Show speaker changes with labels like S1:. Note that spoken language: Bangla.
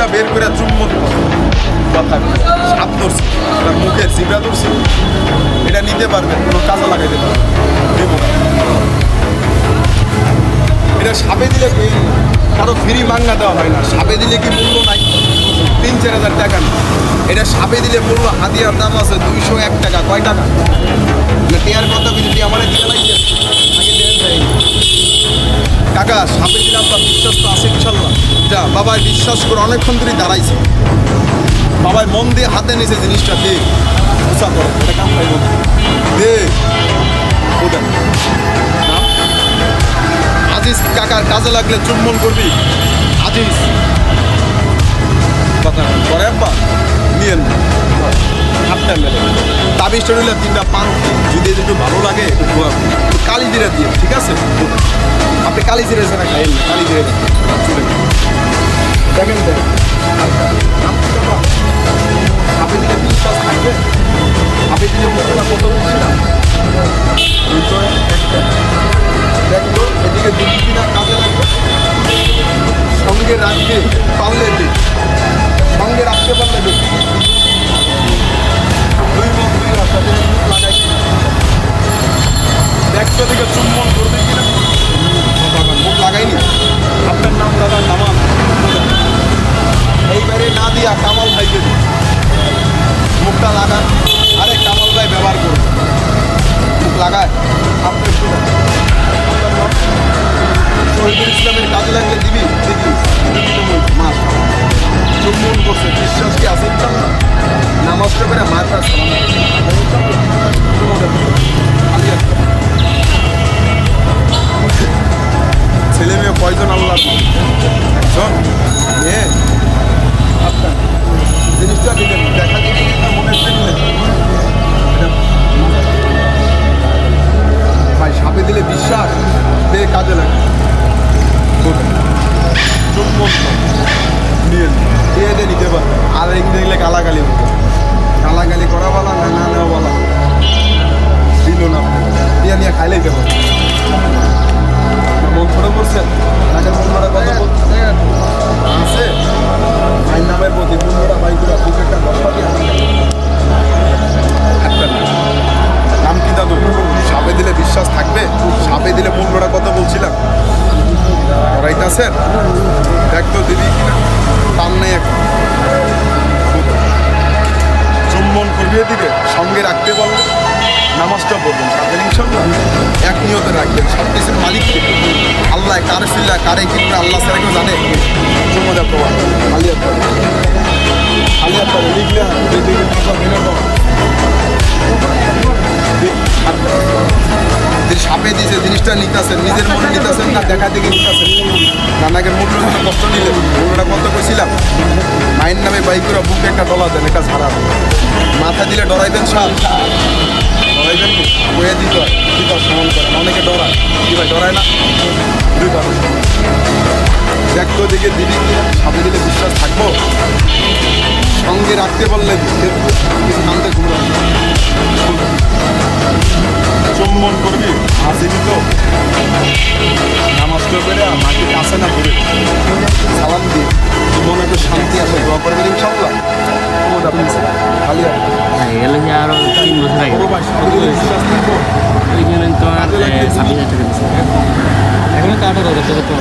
S1: জিবরা বের করে চুম্বন কথা সাপ ধরছি, এটা মুখের জিবরা ধরছি, এটা নিতে পারবেন, কোনো কাজে লাগাইতে পারবেন, দেবো না। এটা সাপে দিলে কারো ফ্রি মাঙ্গা দেওয়া হয় না। সাপে দিলে কি মূল্য নাই? 3-4 হাজার টাকা না। এটা সাপে দিলে মূল্য হাতিয়ার দাম আছে 201 টাকা। কয় টাকা? টেয়ার কথা বুঝলি আমার দিকে লাগছে আগে দেন দেয় কাকা। সাপে দিলে আপনার বিশ্বাস তো আছে ইনশাল্লাহ। যা বাবাই বিশ্বাস করে অনেকক্ষণ ধরেই দাঁড়াইছে, বাবাই মন দিয়ে হাতে নিয়েছে জিনিসটা। দে উষা করে এটা কাম পাইব দে ওটা নাম আজিজ কাকার কাজে লাগলে চুম্বন করবি। আজিজ কথা করে আব্বা নিয়েন হাতটা মেলে তাবিজটা নিলে 3টা পান, যদি একটু ভালো লাগে একটু কালি জিরা দিয়ে, ঠিক আছে? আপনি কালি জিরা ছাড়া খাইয়েন না, কালি জিরা চলে দেখেন দেখেন আপনি দিলে বিশ্বাস থাকবে। আপনি দিলে কতটা কত বলছিলাম দেখলো এদিকে 2-3 কাজে লাগবে। সঙ্গে রাখবে পারলে সঙ্গে রাখতে পারলে দুই মুখ দুই সাথে লাগাই দেখতে দিকে চুম্বন করবে কিনা মুখ লাগাইনি। আপনার নাম দাদার নামান এইবারে না দিয়া কামাল ভাইকে মুখটা লাগান। আরে কামাল ভাই ব্যবহার করুন, মুখ লাগায় আপনার শহীদুল ইসলামের কাজে লাগলে দিবি দিবি মাস চুম্বন করছে। বিশ্বাস কি আছে? নামাজটা করে মাথা ছেলে মেয়ে কয়জন? আল্লাহ একজন মেয়ে। আপনার জিনিসটা দিলেন দেখা দেখি মনে দিলেন ভাই সাপে দিলে বিশ্বাস দিয়ে কাজে লাগে। চুম্বন নিয়ে দিয়ে নিতে পারবে। আর এখানে দেখলে গালাগালি হতো, গালাগালি করা বলা না না নেওয়া বলা দিল না দিয়ে নিয়ে খাইলেই দেবো। মন ছোটো করছেন তাকে মনটা কত আছে ভাই নামের প্রতি বন্ধুরা ভাইগুলা দুটা দশটা দিয়ে নাম কি দাদু? সাপে দিলে বিশ্বাস থাকবে। সাপে দিলে মূল্যটা কত বলছিলাম রাইতাছেন দেখতো দিবি কিনা তার নেই এখন চুম্বন করবি এদিকে সঙ্গে রাখতে বললে নামাজটা পড়বেন তাদের ইনশাল্লাহ এক নিয়তে রাখবেন। সব কিছুর মালিককে আল্লাহ কারে ফিল্লা কারে কিনবে আল্লাহ স্যার কেউ জানে। চুমোদা প্রভাব আলিয়া পড়ে আলিয়া পড়ে লিখলে সাপে দিয়েছে জিনিসটা নিতেছেন নিজের মনে নিতেছেন না দেখা দেখে নিতেছেন। নানাকে মূল্য কষ্ট নিলেন মূল্যটা কত করেছিলাম মায়ের নামে বাইকুরা বুকে একটা ডলা দেন একটা ঝাড়া মাথা দিলে ডরাইবেন সাপ ডরাইবেন বয়ে দিতে হয় সমান করেন অনেকে ডরায় কি ভাই ডরায় না দুইবার দেখতো দিকে দিবি কিনা সাপে দিলে বিশ্বাস থাকবো। সঙ্গে রাখতে পারলে শান্তে ঘুরে চুম্বন করবি আসিবি তো নামাজ করে মাকে আসে না ঘুরে সালাম দিয়ে মনে একটু শান্তি আসে দোয়া করবেন ইনশাল্লাহ। খালি
S2: গেল যে আরো 3 বছর আগে ওইখানে তো 26,000 টাকা দিচ্ছে, এখন তো 18,000 টাকা তো